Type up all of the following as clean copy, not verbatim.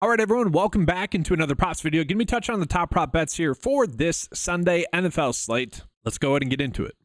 All right, everyone, welcome back into another props video. Give me a touch on the top prop bets here for this Sunday NFL slate. Let's go ahead and get into it.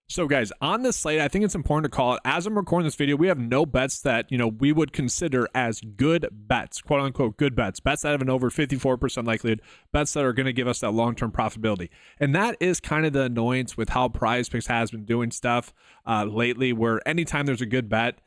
So guys, on this slate, I think it's important to call it, as I'm recording this video, we have no bets that, we would consider as good bets, quote unquote, good bets that have an over 54% likelihood, bets that are going to give us that long-term profitability. And that is kind of the annoyance with how PrizePicks has been doing stuff lately, where anytime there's a good bet,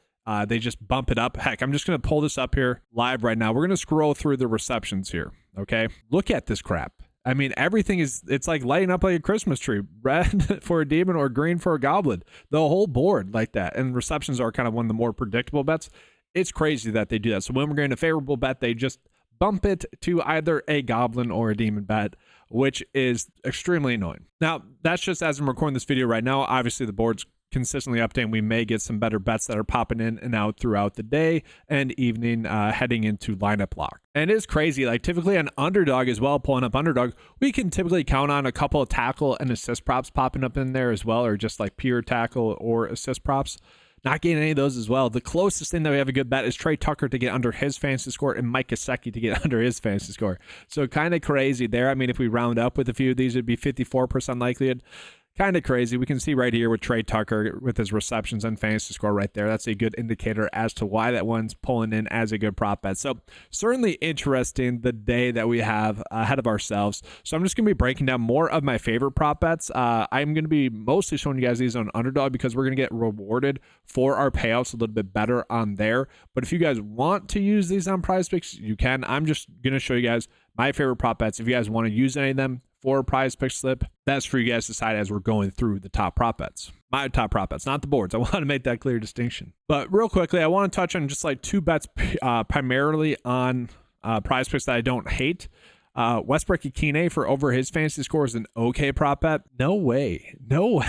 they just bump it up. Heck, I'm just going to pull this up here live right now. We're going to scroll through the receptions here, okay? Look at this crap. I mean, everything it's like lighting up like a Christmas tree. Red for a demon or green for a goblin. The whole board like that. And receptions are kind of one of the more predictable bets. It's crazy that they do that. So when we're getting a favorable bet, they just bump it to either a goblin or a demon bet, which is extremely annoying. Now, that's just as I'm recording this video right now. Obviously, the board's consistently updating. We may get some better bets that are popping in and out throughout the day and evening heading into lineup lock. And it is crazy. Like typically on Underdog as well, pulling up Underdog, we can typically count on a couple of tackle and assist props popping up in there as well, or just like pure tackle or assist props. Not getting any of those as well. The closest thing that we have a good bet is Trey Tucker to get under his fantasy score and Mike Gesicki to get under his fantasy score. So kind of crazy there. I mean, if we round up with a few of these, it'd be 54% likelihood. Kind of crazy. We can see right here with Trey Tucker with his receptions and fantasy score right there. That's a good indicator as to why that one's pulling in as a good prop bet. So certainly interesting the day that we have ahead of ourselves. So I'm just going to be breaking down more of my favorite prop bets. I'm going to be mostly showing you guys these on Underdog because we're going to get rewarded for our payouts a little bit better on there. But if you guys want to use these on PrizePicks, you can. I'm just going to show you guys my favorite prop bets. If you guys want to use any of them for a PrizePicks slip, that's for you guys to decide as we're going through the top prop bets. My top prop bets, not the boards. I want to make that clear distinction. But real quickly, I want to touch on just like two bets primarily on PrizePicks that I don't hate. Westbrook-Ikhine for over his fantasy score is an okay prop bet. No way. All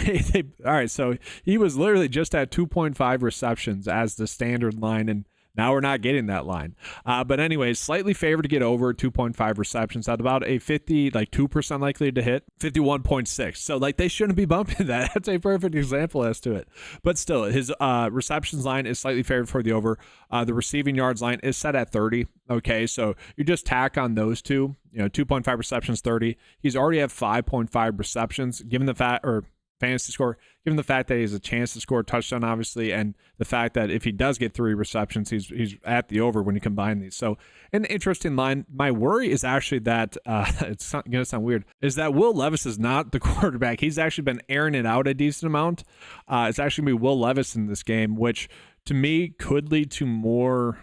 right, so he was literally just at 2.5 receptions as the standard line, and now we're not getting that line. But anyways, slightly favored to get over 2.5 receptions at about a 2% likely to hit, 51.6. So like they shouldn't be bumping that. That's a perfect example as to it. But still, his receptions line is slightly favored for the over. The receiving yards line is set at 30. Okay, so you just tack on those two, 2.5 receptions, 30. He's already at 5.5 receptions, given the fact, or fantasy score, given the fact that he has a chance to score a touchdown, obviously, and the fact that if he does get 3 receptions, he's at the over when you combine these. So an interesting line. My worry is actually that, it's going to sound weird, is that Will Levis is not the quarterback. He's actually been airing it out a decent amount. It's actually going to be Will Levis in this game, which to me could lead to more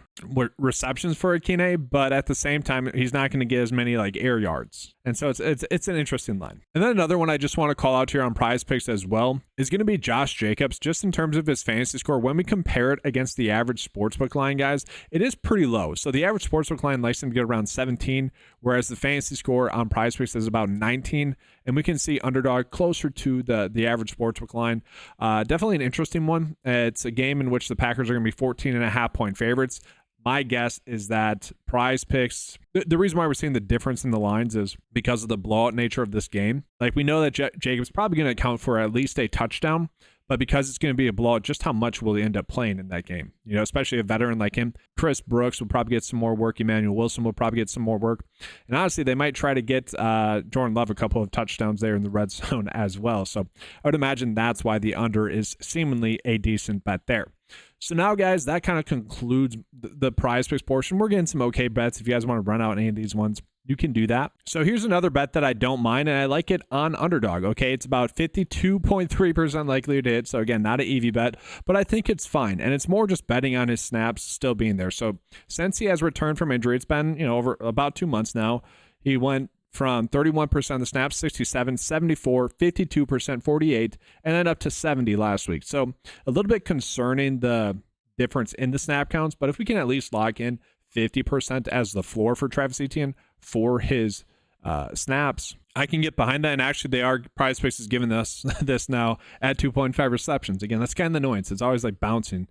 receptions for Etienne, but at the same time, he's not going to get as many like air yards. And so it's an interesting line. And then another one I just want to call out here on PrizePicks as well is going to be Josh Jacobs, just in terms of his fantasy score. When we compare it against the average sportsbook line, guys, it is pretty low. So the average sportsbook line likes him to get around 17, whereas the fantasy score on PrizePicks is about 19. And we can see Underdog closer to the average sportsbook line. Definitely an interesting one. It's a game in which the Packers are going to be 14.5-point favorites. My guess is that PrizePicks, the reason why we're seeing the difference in the lines is because of the blowout nature of this game. Like we know that Jacobs probably going to account for at least a touchdown, but because it's going to be a blowout, just how much will he end up playing in that game? Especially a veteran like him. Chris Brooks will probably get some more work. Emmanuel Wilson will probably get some more work. And honestly, they might try to get Jordan Love a couple of touchdowns there in the red zone as well. So I would imagine that's why the under is seemingly a decent bet there. So now, guys, that kind of concludes the PrizePicks portion. We're getting some okay bets. If you guys want to run out any of these ones, you can do that. So here's another bet that I don't mind, and I like it on Underdog. Okay, it's about 52.3% likely to hit. So again, not an EV bet, but I think it's fine. And it's more just betting on his snaps still being there. So since he has returned from injury, it's been over about 2 months now. He went from 31% of the snaps, 67, 74, 52%, 48, and then up to 70 last week. So a little bit concerning the difference in the snap counts, but if we can at least lock in 50% as the floor for Travis Etienne for his snaps, I can get behind that. And actually, PrizePicks is giving us this now at 2.5 receptions. Again, that's kind of the annoyance. It's always like bouncing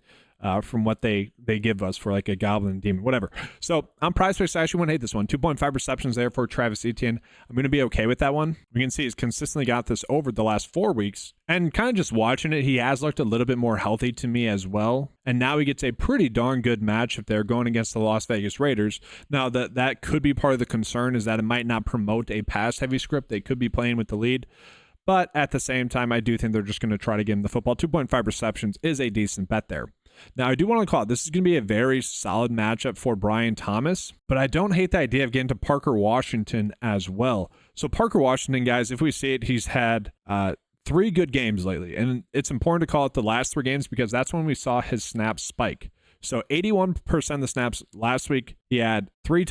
from what they give us for like a goblin demon, whatever. So on PrizePicks, I actually wouldn't hate this one. 2.5 receptions there for Travis Etienne. I'm going to be okay with that one. We can see he's consistently got this over the last 4 weeks. And kind of just watching it, he has looked a little bit more healthy to me as well. And now he gets a pretty darn good match if they're going against the Las Vegas Raiders. Now, that could be part of the concern, is that it might not promote a pass-heavy script. They could be playing with the lead. But at the same time, I do think they're just going to try to give him the football. 2.5 receptions is a decent bet there. Now, I do want to call it, this is going to be a very solid matchup for Brian Thomas, but I don't hate the idea of getting to Parker Washington as well. So Parker Washington, guys, if we see it, he's had 3 good games lately, and it's important to call it the last 3 games because that's when we saw his snaps spike. So 81% of the snaps last week, he had 3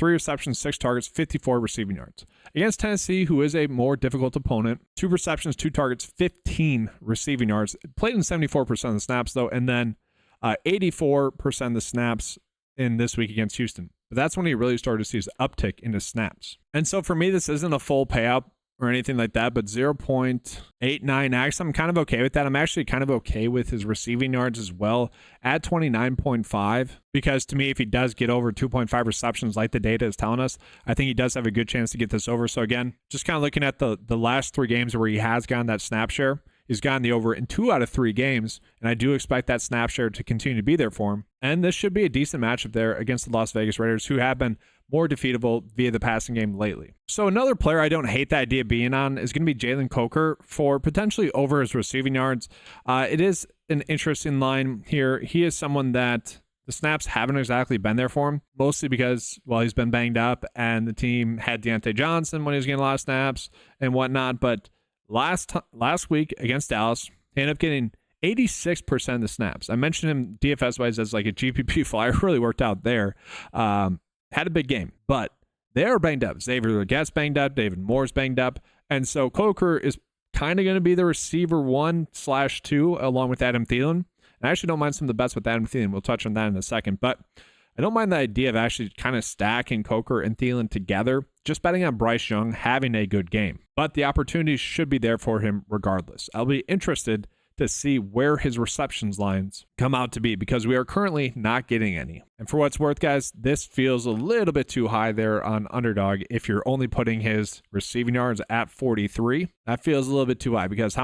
receptions, 6 targets, 54 receiving yards. Against Tennessee, who is a more difficult opponent, 2 receptions, 2 targets, 15 receiving yards. Played in 74% of the snaps, though, and then 84% of the snaps in this week against Houston. But that's when he really started to see his uptick in his snaps. And so for me, this isn't a full payout or anything like that, but 0.89x, I'm kind of okay with that. I'm actually kind of okay with his receiving yards as well at 29.5, because to me, if he does get over 2.5 receptions like the data is telling us, I think he does have a good chance to get this over. So again, just kind of looking at the last 3 games where he has gotten that snap share, he's gotten the over in 2 out of 3 games, and I do expect that snap share to continue to be there for him. And this should be a decent matchup there against the Las Vegas Raiders, who have been more defeatable via the passing game lately. So another player I don't hate the idea of being on is going to be Jalen Coker for potentially over his receiving yards. It is an interesting line here. He is someone that the snaps haven't exactly been there for him, mostly because, well, he's been banged up and the team had Deontay Johnson when he was getting a lot of snaps and whatnot. But last week against Dallas, he ended up getting 86% of the snaps. I mentioned him DFS-wise as like a GPP flyer. Really worked out there. Had a big game, but they are banged up. Xavier Legette's banged up. David Moore's banged up. And so Coker is kind of going to be the receiver 1/2 along with Adam Thielen. And I actually don't mind some of the bets with Adam Thielen. We'll touch on that in a second. But I don't mind the idea of actually kind of stacking Coker and Thielen together, just betting on Bryce Young having a good game. But the opportunities should be there for him regardless. I'll be interested to see where his receptions lines come out to be, because we are currently not getting any. And for what it's worth, guys, this feels a little bit too high there on Underdog. If you're only putting his receiving yards at 43, that feels a little bit too high, because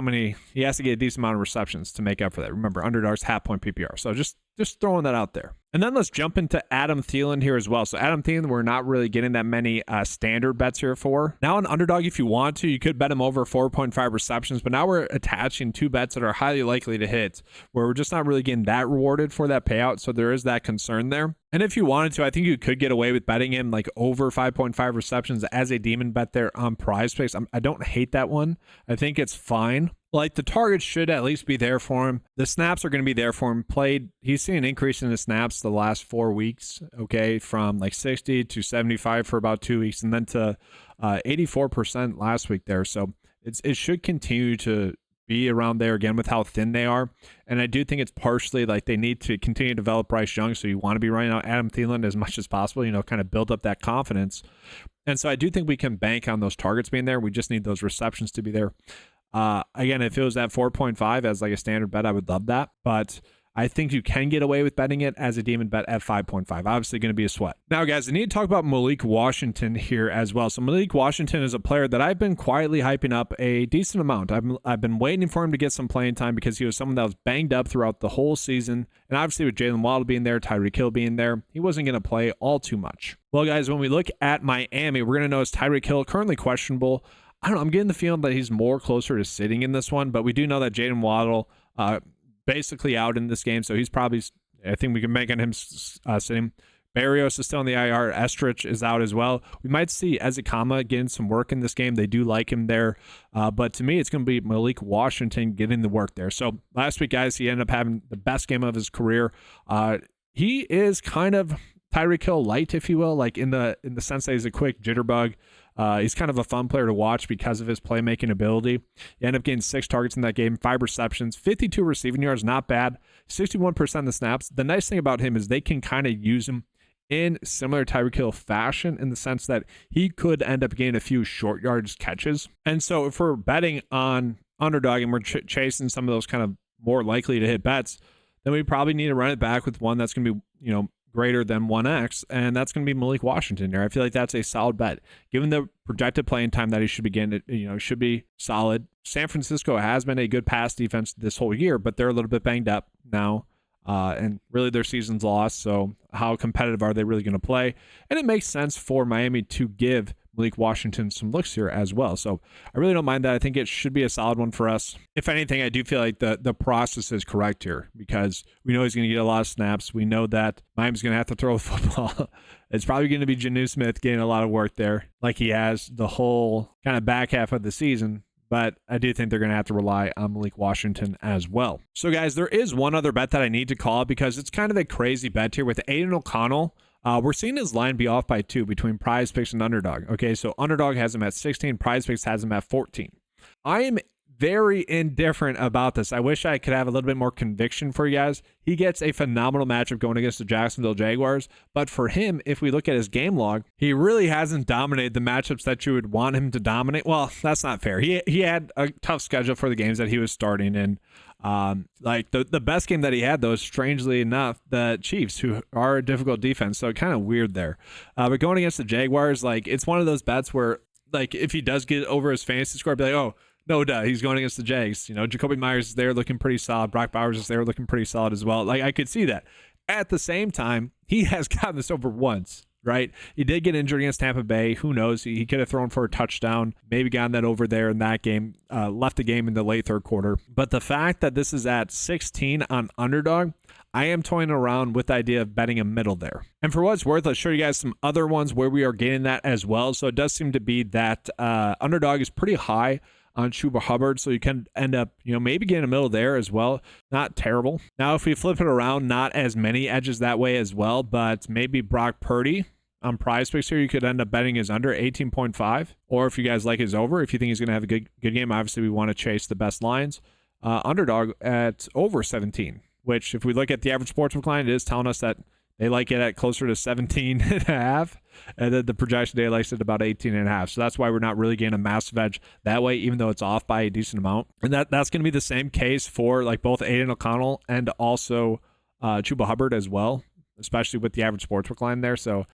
he has to get a decent amount of receptions to make up for that. Remember, Underdog's half-point PPR. So just throwing that out there. And then let's jump into Adam Thielen here as well. So Adam Thielen, we're not really getting that many standard bets here for. Now on Underdog, if you want to, you could bet him over 4.5 receptions, but now we're attaching 2 bets that are highly likely to hit, where we're just not really getting that rewarded for that payout. So there is that concern there. And if you wanted to, I think you could get away with betting him like over 5.5 receptions as a demon bet there on PrizePicks. I don't hate that one. I think it's fine. Like, the targets should at least be there for him. The snaps are going to be there for him. He's seen an increase in the snaps the last 4 weeks, okay, from like 60 to 75 for about 2 weeks, and then to 84% last week there. So it should continue to be around there again with how thin they are. And I do think it's partially like they need to continue to develop Bryce Young. So you want to be running out Adam Thielen as much as possible, kind of build up that confidence. And so I do think we can bank on those targets being there. We just need those receptions to be there. Again, if it was at 4.5 as like a standard bet, I would love that. But I think you can get away with betting it as a demon bet at 5.5. Obviously going to be a sweat. Now, guys, I need to talk about Malik Washington here as well. So Malik Washington is a player that I've been quietly hyping up a decent amount. I've been waiting for him to get some playing time because he was someone that was banged up throughout the whole season. And obviously with Jalen Waddle being there, Tyreek Hill being there, he wasn't going to play all too much. Well, guys, when we look at Miami, we're going to notice Tyreek Hill currently questionable. I don't know. I'm getting the feeling that he's more closer to sitting in this one, but we do know that Jalen Waddle basically out in this game, so he's probably, I think we can make on him sitting. Barrios is still on the IR. Estrich is out as well. We might see Ezekama getting some work in this game. They do like him there, but to me, it's going to be Malik Washington getting the work there. So last week, guys, he ended up having the best game of his career. He is kind of Tyreek Hill light, if you will, like in the sense that he's a quick jitterbug. He's kind of a fun player to watch because of his playmaking ability. He ended up getting 6 targets in that game, 5 receptions, 52 receiving yards, not bad, 61% of the snaps. The nice thing about him is they can kind of use him in similar Tyreek Hill fashion in the sense that he could end up getting a few short yards catches. And so if we're betting on Underdog and we're chasing some of those kind of more likely to hit bets, then we probably need to run it back with one that's going to be, greater than 1x, and that's going to be Malik Washington here. I feel like that's a solid bet. Given the projected playing time that he should begin, should be solid. San Francisco has been a good pass defense this whole year, but they're a little bit banged up now. And really their season's lost, so how competitive are they really going to play? And it makes sense for Miami to give Malik Washington some looks here as well. So I really don't mind that. I think it should be a solid one for us. If anything, I do feel like the process is correct here because we know he's going to get a lot of snaps. We know that Miami's going to have to throw the football. It's probably going to be Jonnu Smith getting a lot of work there like he has the whole kind of back half of the season. But I do think they're going to have to rely on Malik Washington as well. So, guys, there is one other bet that I need to call because it's kind of a crazy bet here with Aiden O'Connell. We're seeing his line be off by 2 between PrizePicks and Underdog. Okay, so Underdog has him at 16. PrizePicks has him at 14. I am very indifferent about this. I wish I could have a little bit more conviction for you guys. He gets a phenomenal matchup going against the Jacksonville Jaguars. But for him, if we look at his game log, he really hasn't dominated the matchups that you would want him to dominate. Well, that's not fair. He had a tough schedule for the games that he was starting in. Like the best game that he had, though, strangely enough, the Chiefs, who are a difficult defense. So kind of weird there. But going against the Jaguars, like it's one of those bets where, like, if he does get over his fantasy score, I'd be like, oh, no duh, he's going against the Jags. Jacoby Myers is there looking pretty solid. Brock Bowers is there looking pretty solid as well. Like, I could see that. At the same time, he has gotten this over once, right? He did get injured against Tampa Bay. Who knows? He could have thrown for a touchdown, maybe gotten that over there in that game, left the game in the late third quarter. But the fact that this is at 16 on Underdog, I am toying around with the idea of betting a middle there. And for what it's worth, let's show you guys some other ones where we are getting that as well. So it does seem to be that Underdog is pretty high on Chuba Hubbard, so you can end up, maybe getting a middle there as well. Not terrible. Now, if we flip it around, not as many edges that way as well, but maybe Brock Purdy on PrizePicks here, you could end up betting his under 18.5, or if you guys like his over, if you think he's going to have a good game, obviously we want to chase the best lines. Underdog at over 17, which if we look at the average sportsbook line, it is telling us that they like it at closer to 17.5, and then the projection data likes it about 18.5. So that's why we're not really getting a massive edge that way, even though it's off by a decent amount. And that's going to be the same case for like both Aiden O'Connell and also Chuba Hubbard as well, especially with the average sportsbook line there. So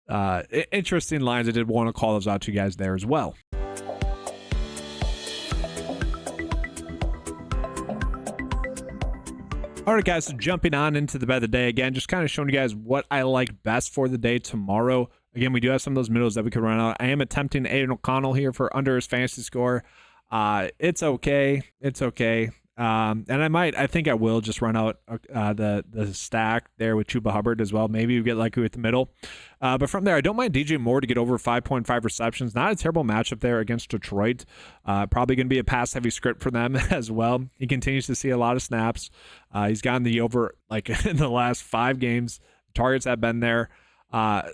interesting lines. I did want to call those out to you guys there as well. All right, guys, so jumping on into the bet of the day again, just kind of showing you guys what I like best for the day tomorrow. Again, we do have some of those middles that we could run out. I am attempting Aiden O'Connell here for under his fantasy score. It's okay. It's okay. And I think I will just run out the stack there with Chuba Hubbard as well. Maybe we get lucky with the middle. But from there, I don't mind DJ Moore to get over 5.5 receptions. Not a terrible matchup there against Detroit. Probably going to be a pass-heavy script for them as well. He continues to see a lot of snaps. He's gotten the over like in the last 5 games. Targets have been there.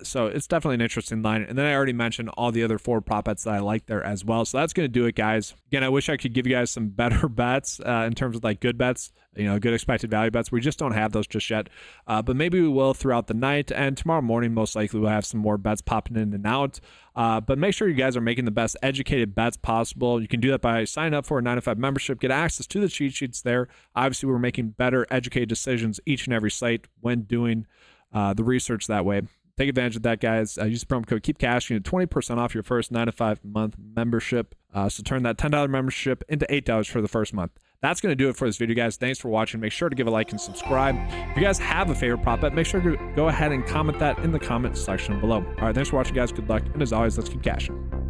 So it's definitely an interesting line. And then I already mentioned all the other 4 prop bets that I like there as well. So that's going to do it, guys. Again, I wish I could give you guys some better bets in terms of like good bets, good expected value bets. We just don't have those just yet. But maybe we will throughout the night. And tomorrow morning, most likely we'll have some more bets popping in and out. But make sure you guys are making the best educated bets possible. You can do that by signing up for a 9to5 membership, get access to the cheat sheets there. Obviously, we're making better educated decisions each and every site when doing the research that way. Take advantage of that, guys. Use the promo code KEEPCASH. You get 20% off your first 9to5 month membership. So turn that $10 membership into $8 for the first month. That's going to do it for this video, guys. Thanks for watching. Make sure to give a like and subscribe. If you guys have a favorite prop bet, make sure to go ahead and comment that in the comment section below. All right, thanks for watching, guys. Good luck. And as always, let's keep cashing.